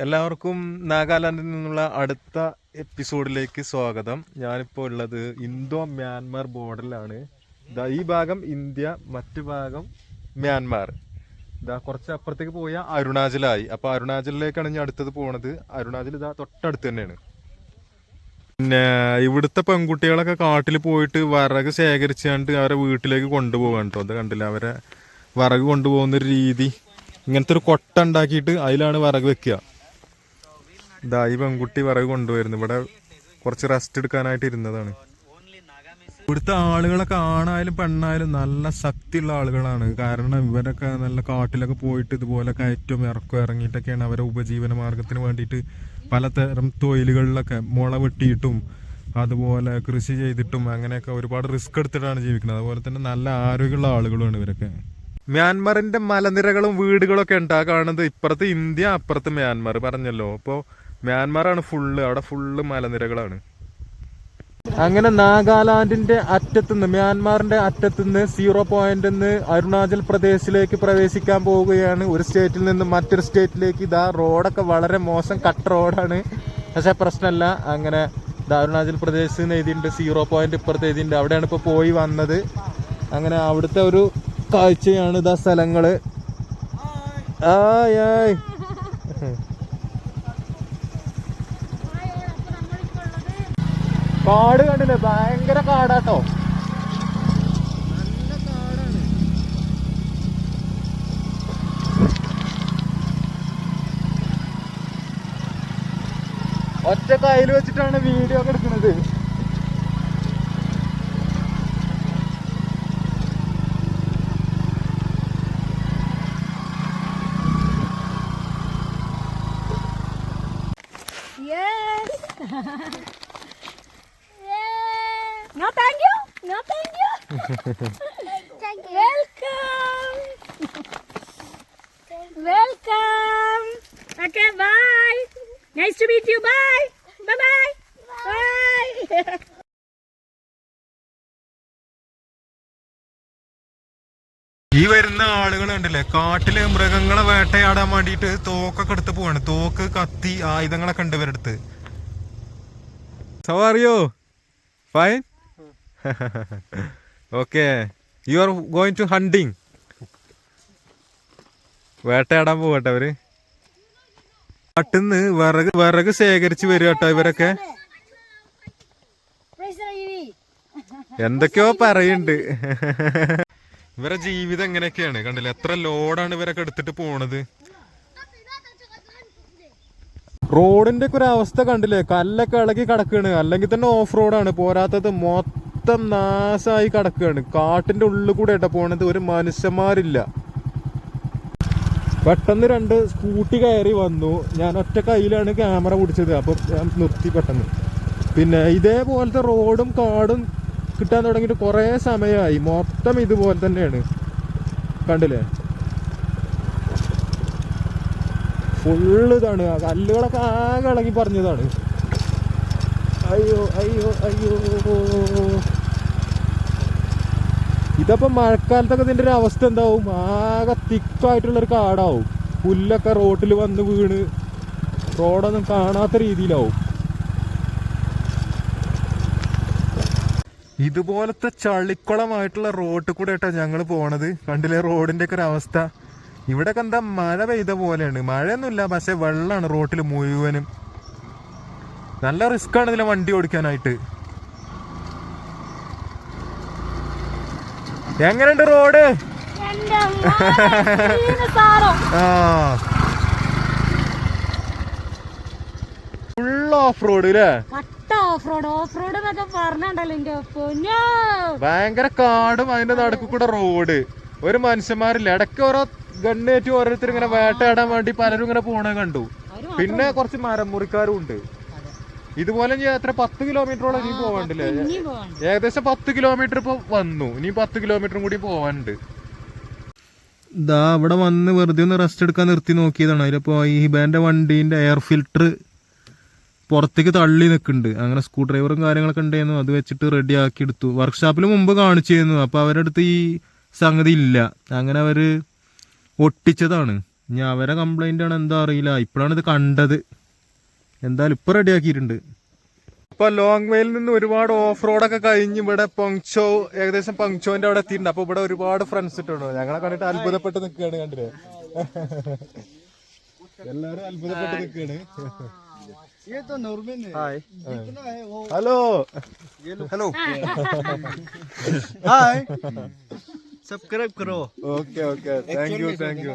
എല്ലാവർക്കും നാഗാലാൻഡിൽ നിന്നുള്ള അടുത്ത എപ്പിസോഡിലേക്ക് സ്വാഗതം. ഞാനിപ്പോൾ ഉള്ളത് ഇന്തോ മ്യാൻമാർ ബോർഡറിലാണ്. ഈ ഭാഗം ഇന്ത്യ, മറ്റു ഭാഗം മ്യാൻമാർ. കുറച്ച് അപ്പുറത്തേക്ക് പോയാൽ അരുണാചലായി. അപ്പോൾ അരുണാചലിലേക്കാണ് ഞാൻ അടുത്തത് പോണത്. അരുണാചൽ തൊട്ടടുത്ത് തന്നെയാണ്. പിന്നെ ഇവിടുത്തെ പെൺകുട്ടികളൊക്കെ കാട്ടിൽ പോയിട്ട് വിറക് ശേഖരിച്ചാണ്ട് അവരെ വീട്ടിലേക്ക് കൊണ്ടുപോകാൻ കേട്ടോ. അത് കണ്ടില്ല, അവരെ വിറക് കൊണ്ടുപോകുന്നൊരു രീതി. ഇങ്ങനത്തെ ഒരു കൊട്ട ഉണ്ടാക്കിയിട്ട് അതിലാണ് വിറക് വെക്കുക. ഈ പെൺകുട്ടി വിറക് കൊണ്ടുവരുന്നു. ഇവിടെ കുറച്ച് റെസ്റ്റ് എടുക്കാനായിട്ട് ഇരുന്നതാണ്. ഇവിടുത്തെ ആളുകളൊക്കെ ആണായാലും പെണ്ണായാലും നല്ല ശക്തിയുള്ള ആളുകളാണ്. കാരണം ഇവരൊക്കെ നല്ല കാട്ടിലൊക്കെ പോയിട്ട് ഇതുപോലെ കയറ്റവും ഇറക്കവും ഇറങ്ങിയിട്ടൊക്കെയാണ് അവരെ ഉപജീവന മാർഗത്തിന് വേണ്ടിയിട്ട് പലതരം തൊഴിലുകളിലൊക്കെ മുള വെട്ടിയിട്ടും അതുപോലെ കൃഷി ചെയ്തിട്ടും അങ്ങനെയൊക്കെ ഒരുപാട് റിസ്ക് എടുത്തിട്ടാണ് ജീവിക്കുന്നത്. അതുപോലെ തന്നെ നല്ല ആരോഗ്യമുള്ള ആളുകളുമാണ് ഇവരൊക്കെ. മ്യാൻമറിന്റെ മലനിരകളും വീടുകളൊക്കെ ഉണ്ട്. കാണുന്നത് ഇപ്പുറത്ത് ഇന്ത്യ, അപ്പുറത്ത് മ്യാൻമാർ പറഞ്ഞല്ലോ. അപ്പോൾ മ്യാൻമാറാണ് ഫുള്ള്, അവിടെ ഫുള്ള് മലനിരകളാണ്. അങ്ങനെ നാഗാലാൻഡിന്റെ അറ്റത്തുനിന്ന്, മ്യാൻമാറിന്റെ അറ്റത്തുനിന്ന് 0 പോയിന്റ് നിന്ന് അരുണാചൽ പ്രദേശിലേക്ക് പ്രവേശിക്കാൻ പോവുകയാണ്. ഒരു സ്റ്റേറ്റിൽ നിന്ന് മറ്റൊരു സ്റ്റേറ്റിലേക്ക്. റോഡൊക്കെ വളരെ മോശം കട്ട് റോഡാണ്, പക്ഷെ പ്രശ്നമല്ല. അങ്ങനെ അരുണാചൽ പ്രദേശ് എഴുതിയിട്ടുണ്ട്, 0 പോയിന്റ് ഇപ്പുറത്ത് എഴുതിയിട്ടുണ്ട്. അവിടെയാണ് ഇപ്പോൾ പോയി വന്നത്. അങ്ങനെ അവിടുത്തെ ഒരു കാഴ്ചയാണ് സ്ഥലങ്ങള്. കാട് കണ്ടില്ലേ, ഭയങ്കര കാടാട്ടോ. നല്ല കാടാണ്. ഒറ്റ കയ്യിൽ വെച്ചിട്ടാണ് വീഡിയോ ഒക്കെ എടുക്കുന്നത്. No, thank you. No, thank you. Thank you. Welcome. Welcome. Okay, bye. Nice to meet you. Bye. Bye-bye. Bye. ഈ വരുന്ന ആളുകൾ ഉണ്ടല്ലേ, കാട്ടില് മൃഗങ്ങളെ വേട്ടയാടാൻ വേണ്ടിയിട്ട് തോക്കൊക്കെ എടുത്ത് പോവാണ്. തോക്ക്, കത്തി, ആയുധങ്ങളൊക്കെ ഉണ്ട് ഇവരെടുത്ത്. How are you? Fine? Okay. You are going to hunting? വേട്ടയാടാൻ പോകട്ടെ അവര്. കാട്ടിന്ന് വിറക് ശേഖരിച്ച് വരും കേട്ടോ ഇവരൊക്കെ. എന്തൊക്കെയോ പറയുന്നുണ്ട്. ഇവരെ ജീവിതം എങ്ങനെയൊക്കെയാണ് കണ്ടില്ല. എത്ര ലോഡാണ് ഇവരൊക്കെ എടുത്തിട്ട് പോണത്. റോഡിന്റെ ഒക്കെ ഒരു അവസ്ഥ കണ്ടില്ലേ, കല്ലൊക്കെ ഇളകി കിടക്കാണ്. അല്ലെങ്കിൽ തന്നെ ഓഫ് റോഡാണ്. പോരാത്തത് മൊത്തം നാശമായി കിടക്കുകയാണ്. കാട്ടിന്റെ ഉള്ളിൽ കൂടെ ആയിട്ടാ പോണത്. ഒരു മനുഷ്യന്മാരില്ല. പെട്ടെന്ന് 2 സ്കൂട്ടി കയറി വന്നു. ഞാൻ ഒറ്റ കയ്യിലാണ് ക്യാമറ പിടിച്ചത്. അപ്പൊ ഞാൻ നിർത്തി പെട്ടെന്ന്. പിന്നെ ഇതേപോലത്തെ റോഡും കാടും കിട്ടാൻ തുടങ്ങിയിട്ട് കുറേ സമയമായി. മൊത്തം ഇതുപോലെ തന്നെയാണ് കണ്ടില്ലേ. ഫുള്ള് ഇതാണ്. കല്ലുകളൊക്കെ ആകെ ഇളകി പറഞ്ഞതാണ്. അയ്യോ അയ്യോ അയ്യോ. ഇതപ്പം മഴക്കാലത്തൊക്കെ ഇതിൻ്റെ ഒരു അവസ്ഥ എന്താവും? ആകെ തിക്കായിട്ടുള്ളൊരു കാടാവും. പുല്ലൊക്കെ റോട്ടിൽ വന്ന് വീണ് റോഡൊന്നും കാണാത്ത രീതിയിലാവും. ഇതുപോലത്തെ ചളിക്കുളമായിട്ടുള്ള റോട്ടിൽ കൂടെ ആയിട്ടാ ഞങ്ങൾ പോണത്. കണ്ടില്ലേ റോഡിന്റെ ഒക്കെ ഒരു അവസ്ഥ. ഇവിടെയൊക്കെ എന്താ മഴ പെയ്ത പോലെയാണ്. മഴയൊന്നുമില്ല, പക്ഷെ വെള്ളമാണ് റോട്ടിൽ മുഴുവനും. നല്ല റിസ്ക് ആണ് ഇതിലെ വണ്ടി ഓടിക്കാനായിട്ട്. എങ്ങനെയുണ്ട് റോഡ്? ഫുൾ ഓഫ് റോഡ് അല്ലേ? ഭയങ്കര കാടും അതിന്റെ നടുക്ക് കൂടെ റോഡ്. ഒരു മനുഷ്യന്മാരില്ല. ഇടയ്ക്ക് ഓരോ ഗണ്ണേറ്റ് ഓരോരുത്തർ ഇങ്ങനെ വേട്ടയാടാൻ വേണ്ടി പലരും ഇങ്ങനെ പോണ കണ്ടു. പിന്നെ കുറച്ച് മരം മുറിക്കാരും ഉണ്ട്. ഇതുപോലെ എത്ര 10 കിലോമീറ്ററോളം ഇനി പോവാണ്ടില്ലേ? ഏകദേശം 10 കിലോമീറ്റർ ഇപ്പൊ വന്നു. ഇനി 10 കിലോമീറ്ററും കൂടി പോവാനുണ്ട്. ഇവിടെ വന്ന് വെറുതെ ഒന്ന് റെസ്റ്റ് എടുക്കാൻ നിർത്തി നോക്കിയതാണ്. അതിലിപ്പോ ഈ ഹിബാന്റെ വണ്ടീന്റെ എയർ ഫിൽറ്റർ പുറത്തേക്ക് തള്ളി നിൽക്കുന്നുണ്ട്. അങ്ങനെ സ്ക്രൂ ഡ്രൈവറും കാര്യങ്ങളൊക്കെ ഉണ്ടായിരുന്നു. അത് വെച്ചിട്ട് റെഡി ആക്കി എടുത്തു. വർക്ക്ഷോപ്പിൽ മുമ്പ് കാണിച്ചിരുന്നു. അപ്പോൾ അവരുടെ അടുത്ത് ഈ സംഗതി ഇല്ല. അങ്ങനെ അവർ ഒട്ടിച്ചതാണ്. ഇനി അവരെ കംപ്ലൈന്റ് ആണ് എന്താ അറിയില്ല. ഇപ്പോഴാണ് ഇത് കണ്ടത്. എന്തായാലും ഇപ്പൊ റെഡിയാക്കിയിട്ടുണ്ട്. ഇപ്പൊ ലോങ് വേയിൽ നിന്ന് ഒരുപാട് ഓഫ് റോഡൊക്കെ കഴിഞ്ഞ് ഇവിടെ പങ്ചോ ഏകദേശം പങ്ചോന്റെ അവിടെ എത്തിയിട്ടുണ്ട്. അപ്പൊ ഇവിടെ ഒരുപാട് ഫ്രണ്ട്സ് ഇട്ടുണ്ടോ. ഞങ്ങളെ കണ്ടിട്ട് അത്ഭുതപ്പെട്ട് നിൽക്കുകയാണ്. കണ്ടില്ലേ, എല്ലാരും അത്ഭുതപ്പെട്ട് നിൽക്കുകയാണ്. ഹലോ हेलो हाय सब्सक्राइब करो okay okay thank you thank you.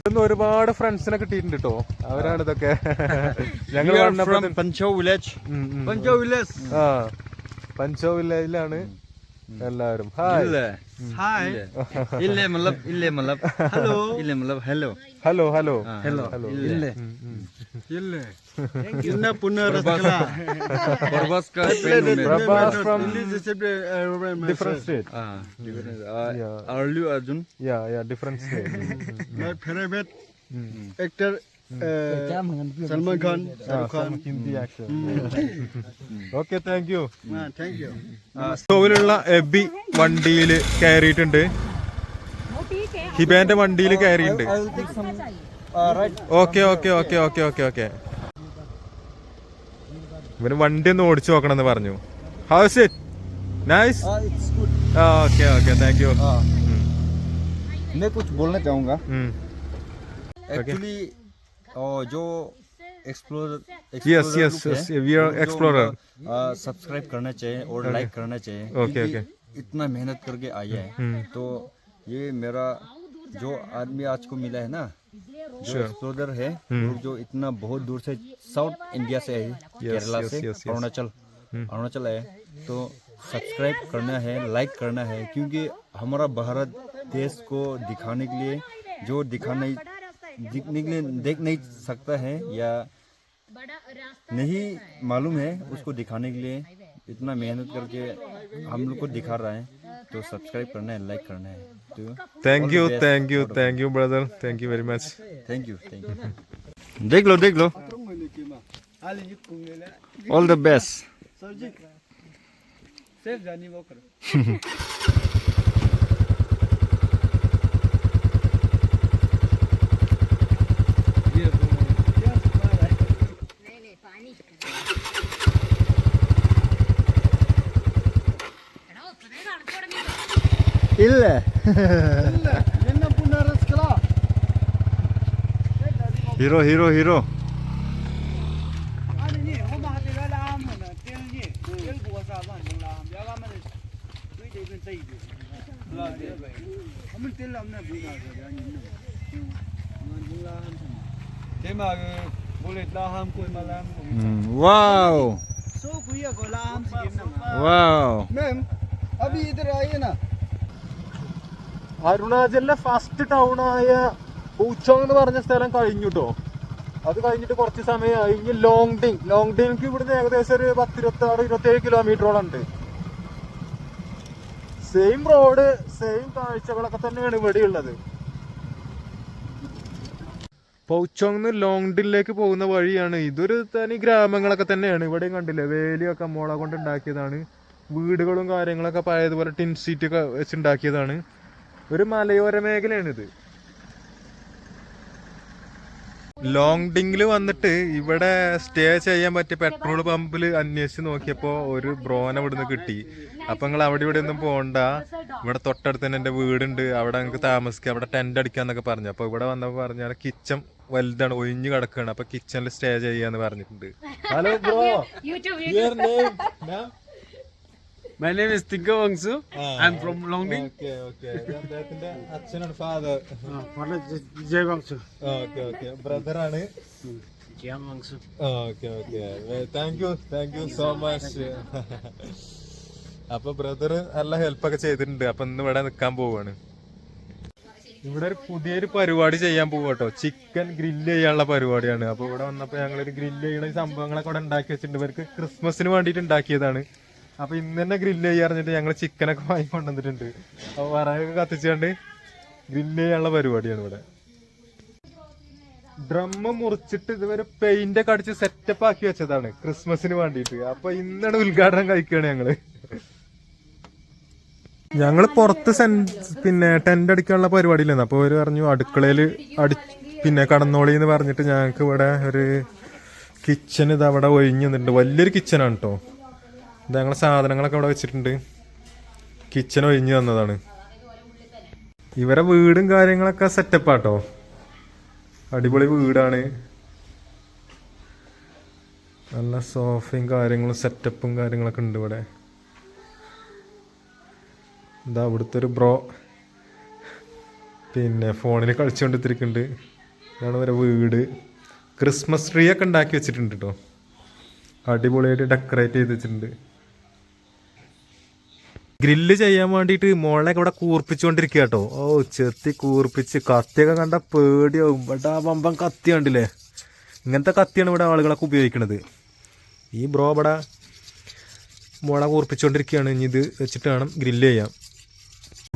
ഇന്ന് ഒരുപാട് ഫ്രണ്ട്സിനെ കിട്ടിയിട്ടുണ്ട് കേട്ടോ. അവരാണ് ഇതൊക്കെ. ഞങ്ങൾ पंचो विलेज पंचो विलेज ആ പഞ്ചോ വില്ലേജിലാണ് എല്ലാവരും. ഹായ് हाय इल्ले मतलब हेलो इल्ले मतलब hello hello hello hello hello इल्ले इल्ले इन्ना पुनः रसगुल्ला बरबस का Prabhas from different state. अर्ली Arjun Yeah, different state. my favorite actor Salman Khan Shahrukh Khan Hindi action. Okay thank you. Thank you ഷോവിലുള്ള എബി വണ്ടിയിൽ കയറിയിട്ടുണ്ട്. ഹിബേന്റെ വണ്ടിയിൽ കയറിയിട്ടുണ്ട്. Okay okay okay okay okay okay. ഇവന് വണ്ടി ഒന്ന് ഓടിച്ചു നോക്കണം എന്ന് പറഞ്ഞു. How's it nice. it's good okay okay thank you. मैं कुछ बोलना चाहूँगा एक्चुअली जो explore Yes, we are explorer. Subscribe करना चाहिए और लाइक करना चाहिए Okay, क्योंकि इतना मेहनत करके आया है तो ये मेरा जो आदमी आज को मिला है ना जो एक्सप्लोरर है वो जो इतना बहुत दूर से साउथ इंडिया से है केरला से अरुणाचल है तो सब्सक्राइब करना है लाइक करना है क्योंकि हमारा भारत देश को दिखाने के लिए जो दिखने के लिए देख नहीं सकता है या नहीं मालूम है उसको दिखाने के लिए इतना मेहनत करके हम लोग को दिखा रहा है तो सब्सक्राइब करना है लाइक करना है तो Thank you brother. Thank you very much. Thank you देख लो ऑल द बेस्ट ഇല്ല ഹീറോ वाओ मैम अभी इधर आइए ना അരുണാചലിലെ ഫസ്റ്റ് ടൗൺ ആയ പൂച്ചോങ് എന്ന് പറഞ്ഞ സ്ഥലം കഴിഞ്ഞു കേട്ടോ. അത് കഴിഞ്ഞിട്ട് കുറച്ച് സമയമായി. ഇനി ലോങ്ഡിങ് ഇവിടുന്ന് ഏകദേശം ഒരു 26-27 കിലോമീറ്ററോളം ഉണ്ട്. സെയിം റോഡ് സെയിം കാഴ്ചകളൊക്കെ തന്നെയാണ് ഇവിടെ ഉള്ളത്. പൗച്ചോങ് ലോങ്ഡിലേക്ക് പോകുന്ന വഴിയാണ്. ഇതൊരു തനി ഗ്രാമങ്ങളൊക്കെ തന്നെയാണ്. ഇവിടെയും കണ്ടില്ലേ, വേലിയൊക്കെ മുള കൊണ്ട് ഉണ്ടാക്കിയതാണ്. വീടുകളും കാര്യങ്ങളൊക്കെ പഴയതുപോലെ ടിൻ ഷീറ്റ് ഒക്കെ വെച്ചുണ്ടാക്കിയതാണ്. ഒരു മലയോര മേഖലയാണിത്. ലോങ്ഡിങ്ങിൽ വന്നിട്ട് ഇവിടെ സ്റ്റേ ചെയ്യാൻ പറ്റിയ പെട്രോൾ പമ്പിൽ അന്വേഷിച്ച് നോക്കിയപ്പോൾ ഒരു ബ്രോന ഇവിടുന്ന് കിട്ടി. അപ്പൊ നിങ്ങൾ അവിടെ ഇവിടെ ഒന്നും പോകണ്ട, ഇവിടെ തൊട്ടടുത്ത് തന്നെ എൻ്റെ വീടുണ്ട്, അവിടെ നിങ്ങൾക്ക് താമസിക്കാം, അവിടെ ടെന്റ് അടിക്കാന്നൊക്കെ പറഞ്ഞു. അപ്പൊ ഇവിടെ വന്നപ്പോൾ പറഞ്ഞാൽ കിച്ചൺ വലുതാണ്, ഒഴിഞ്ഞു കിടക്കുകയാണ്, അപ്പൊ കിച്ചണിൽ സ്റ്റേ ചെയ്യാന്ന് പറഞ്ഞിട്ടുണ്ട്. Hello bro, My name is Tinka Wangsu. I'm from Longding. അദ്ദേഹത്തിന്റെ അച്ഛനാണ് ഫാദർ. Jay Wangsu. ബ്രദർ ആണ്. Jiang Wangsu. Thank you so much. അപ്പൊ ബ്രദർ നല്ല ഹെൽപ്പൊക്കെ ചെയ്തിട്ടുണ്ട്. അപ്പൊ ഇന്ന് ഇവിടെ നിൽക്കാൻ പോവാണ്. ഇവിടെ ഒരു പുതിയൊരു പരിപാടി ചെയ്യാൻ പോവാട്ടോ. ചിക്കൻ ഗ്രില്ല് ചെയ്യാനുള്ള പരിപാടിയാണ്. അപ്പൊ ഇവിടെ വന്നപ്പോ ഞങ്ങളൊരു ഗ്രില്ല് ചെയ്യണ സംഭവങ്ങളൊക്കെ ഇവിടെ ഉണ്ടാക്കി വെച്ചിട്ടുണ്ട്. ഇവർക്ക് ക്രിസ്മസിന് വേണ്ടിയിട്ട് ഉണ്ടാക്കിയതാണ്. അപ്പൊ ഇന്ന് തന്നെ ഗ്രില്ല് ചെയ്യാറിഞ്ഞിട്ട് ഞങ്ങൾ ചിക്കനൊക്കെ വാങ്ങിക്കൊണ്ടുവന്നിട്ടുണ്ട്. അപ്പൊ വറകൊക്കെ കത്തിച്ചുകൊണ്ട് ഗ്രില്ല് ചെയ്യാനുള്ള പരിപാടിയാണ് ഇവിടെ. ഡ്രമ്മ് മുറിച്ചിട്ട് ഇതുവരെ പെയിന്റ് ഒക്കെ അടിച്ച് സെറ്റപ്പ് ആക്കി വെച്ചതാണ് ക്രിസ്മസിന് വേണ്ടിയിട്ട്. അപ്പൊ ഇന്നാണ് ഉദ്ഘാടനം കഴിക്കുകയാണ് ഞങ്ങള്. ഞങ്ങൾ പുറത്ത് പിന്നെ ടെന്റ് അടിക്കാനുള്ള പരിപാടിയില്ലായിരുന്നു. അപ്പോൾ അവർ പറഞ്ഞു അടുക്കളയിൽ പിന്നെ കടന്നോളി എന്ന് പറഞ്ഞിട്ട് ഞങ്ങൾക്ക് ഇവിടെ ഒരു കിച്ചൺ ഇത് അവിടെ ഒഴിഞ്ഞു നിന്നിട്ടുണ്ട്. വലിയൊരു കിച്ചണാണ് കേട്ടോ. ഇത് ഞങ്ങളെ സാധനങ്ങളൊക്കെ അവിടെ വെച്ചിട്ടുണ്ട്. കിച്ചൺ ഒഴിഞ്ഞു തന്നതാണ്. ഇവരെ വീടും കാര്യങ്ങളൊക്കെ സെറ്റപ്പാട്ടോ. അടിപൊളി വീടാണ്. നല്ല സോഫയും കാര്യങ്ങളും സെറ്റപ്പും കാര്യങ്ങളൊക്കെ ഉണ്ട് ഇവിടെ. എന്താ ഇവിടുത്തെ ഒരു ബ്രോ പിന്നെ ഫോണിൽ കളിച്ചുകൊണ്ടിരിക്കുന്നുണ്ട്. ഇതാണ് ഇവരെ വീട്. ക്രിസ്മസ് ട്രീ ഒക്കെ ഉണ്ടാക്കി വെച്ചിട്ടുണ്ട് കേട്ടോ. അടിപൊളിയായിട്ട് ഡെക്കറേറ്റ് ചെയ്ത് വെച്ചിട്ടുണ്ട്. ഗ്രില്ല് ചെയ്യാൻ വേണ്ടിയിട്ട് മുളയൊക്കെ ഇവിടെ കൂർപ്പിച്ചുകൊണ്ടിരിക്കുക കേട്ടോ. ഓ ചെത്തി കൂർപ്പിച്ച് കത്തിയൊക്കെ കണ്ട പേടിയാവും. ഇവിടെ ആ വമ്പം കത്തി കണ്ടില്ലേ? ഇങ്ങനത്തെ കത്തിയാണ് ഇവിടെ ആളുകളൊക്കെ ഉപയോഗിക്കുന്നത്. ഈ ബ്രോ ഇവിടെ മുള കൂർപ്പിച്ചുകൊണ്ടിരിക്കുകയാണ്. ഇനി ഇത് വെച്ചിട്ട് വേണം ഗ്രില്ല് ചെയ്യാം.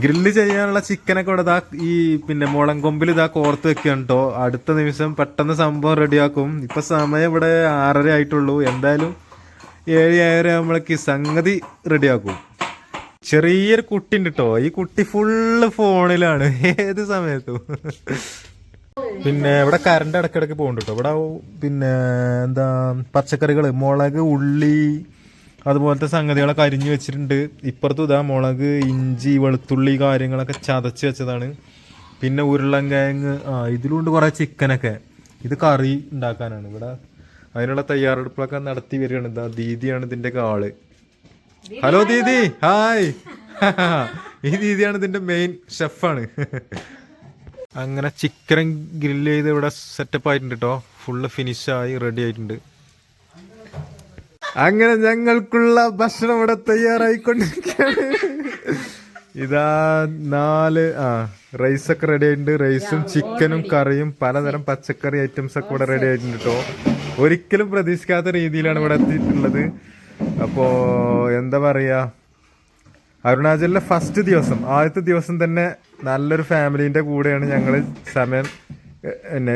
ഗ്രില്ല് ചെയ്യാനുള്ള ചിക്കനൊക്കെ ഇവിടെ ഇതാ ഈ പിന്നെ മുളം കൊമ്പിൽ ഇതാ കോർത്ത് വെക്കുകയാണ് കേട്ടോ. അടുത്ത നിമിഷം പെട്ടെന്ന് സംഭവം റെഡിയാക്കും. ഇപ്പം സമയം ഇവിടെ 6:30 ആയിട്ടുള്ളൂ. എന്തായാലും 7-7:30 ആകുമ്പോഴേക്ക് സംഗതി റെഡിയാക്കും. ചെറിയൊരു കുട്ടി ഉണ്ട് കേട്ടോ. ഈ കുട്ടി ഫുള്ള് ഫോണിലാണ് ഏത് സമയത്തും. പിന്നെ ഇവിടെ കറണ്ട് ഇടയ്ക്കിടയ്ക്ക് പോകുന്നുണ്ട് കേട്ടോ. ഇവിടെ പിന്നെ എന്താ പച്ചക്കറികൾ, മുളക്, ഉള്ളി അതുപോലത്തെ സംഗതികളൊക്കെ അരിഞ്ഞു വെച്ചിട്ടുണ്ട്. ഇപ്പുറത്തും ഇതാ മുളക്, ഇഞ്ചി, വെളുത്തുള്ളി കാര്യങ്ങളൊക്കെ ചതച്ച് വെച്ചതാണ്. പിന്നെ ഉരുളൻകിഴങ്ങ്, ഇതിലുണ്ട് കുറേ ചിക്കനൊക്കെ. ഇത് കറി ഉണ്ടാക്കാനാണ്. ഇവിടെ അതിനുള്ള തയ്യാറെടുപ്പൊക്കെ നടത്തി വരികയാണ്. ഇതാ ദീദിയാണ് ഇതിൻ്റെയൊക്കെ ആള്. Hello Didi, hi. ഈ ദീദിയാണ് ഇതിൻ്റെ മെയിൻ ഷെഫാണ്. അങ്ങനെ ചിക്കൻ ഗ്രില്ല് ചെയ്ത് ഇവിടെ സെറ്റപ്പ് ആയിട്ടുണ്ട് കേട്ടോ. ഫുള്ള് ഫിനിഷായി റെഡി ആയിട്ടുണ്ട്. അങ്ങനെ ഞങ്ങൾക്കുള്ള ഭക്ഷണം ഇവിടെ തയ്യാറായിക്കൊണ്ടിരിക്കുകയാണ്. ഇതാ 4 റൈസൊക്കെ റെഡി ആയിട്ടുണ്ട്. റൈസും ചിക്കനും കറിയും പലതരം പച്ചക്കറി ഐറ്റംസ് ഒക്കെ ഇവിടെ റെഡി ആയിട്ടുണ്ട് കേട്ടോ. ഒരിക്കലും പ്രതീക്ഷിക്കാത്ത രീതിയിലാണ് ഇവിടെ എത്തിയിട്ടുള്ളത്. അപ്പോൾ എന്താ പറയുക, അരുണാചലിലെ ഫസ്റ്റ് ദിവസം, ആദ്യത്തെ ദിവസം തന്നെ നല്ലൊരു ഫാമിലീൻ്റെ കൂടെയാണ് ഞങ്ങൾ സമയം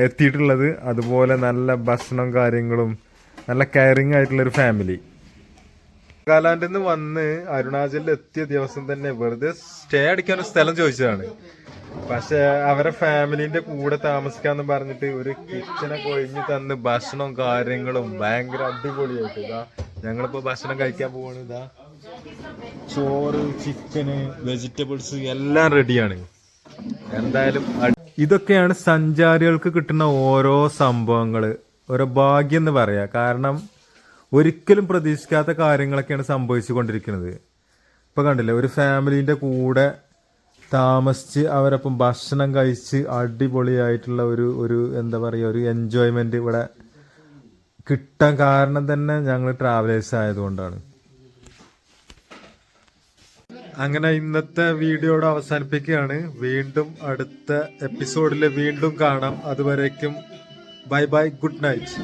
എത്തിയിട്ടുള്ളത്. അതുപോലെ നല്ല ഭക്ഷണം കാര്യങ്ങളും നല്ല കെയറിങ് ആയിട്ടുള്ളൊരു ഫാമിലി. നാഗാലാൻഡിൽ നിന്ന് വന്ന് അരുണാചലിൽ എത്തിയ ദിവസം തന്നെ വെറുതെ സ്റ്റേ അടിക്കാൻ ഒരു സ്ഥലം ചോദിച്ചതാണ്. പക്ഷെ അവരെ ഫാമിലിന്റെ കൂടെ താമസിക്കാന്ന് പറഞ്ഞിട്ട് ഒരു കിച്ചണൊക്കെ ഒഴിഞ്ഞു തന്ന് ഭക്ഷണവും കാര്യങ്ങളും ഭയങ്കര അടിപൊളിയായിട്ട്. ഇതാ ഞങ്ങളിപ്പോ ഭക്ഷണം കഴിക്കാൻ പോവാണ്. ഇതാ ചോറ്, ചിക്കന്, വെജിറ്റബിൾസ് എല്ലാം റെഡിയാണ്. എന്തായാലും ഇതൊക്കെയാണ് സഞ്ചാരികൾക്ക് കിട്ടുന്ന ഓരോ സംഭവങ്ങള്. ഓരോ ഭാഗ്യം എന്ന് പറയാം. കാരണം ഒരിക്കലും പ്രതീക്ഷിക്കാത്ത കാര്യങ്ങളൊക്കെയാണ് സംഭവിച്ചു കൊണ്ടിരിക്കുന്നത്. ഇപ്പൊ കണ്ടില്ലേ, ഒരു ഫാമിലിന്റെ കൂടെ താമസിച്ച് അവരൊപ്പം ഭക്ഷണം കഴിച്ച് അടിപൊളിയായിട്ടുള്ള ഒരു എന്താ പറയുക, ഒരു എൻജോയ്മെന്റ് ഇവിടെ കിട്ടാൻ കാരണം തന്നെ ഞങ്ങൾ ട്രാവലേഴ്സ് ആയതുകൊണ്ടാണ്. അങ്ങനെ ഇന്നത്തെ വീഡിയോയുടെ അവസാനിപ്പിക്കുകയാണ്. വീണ്ടും അടുത്ത എപ്പിസോഡിൽ വീണ്ടും കാണാം. അതുവരേക്കും ബൈ ബൈ, ഗുഡ് നൈറ്റ്.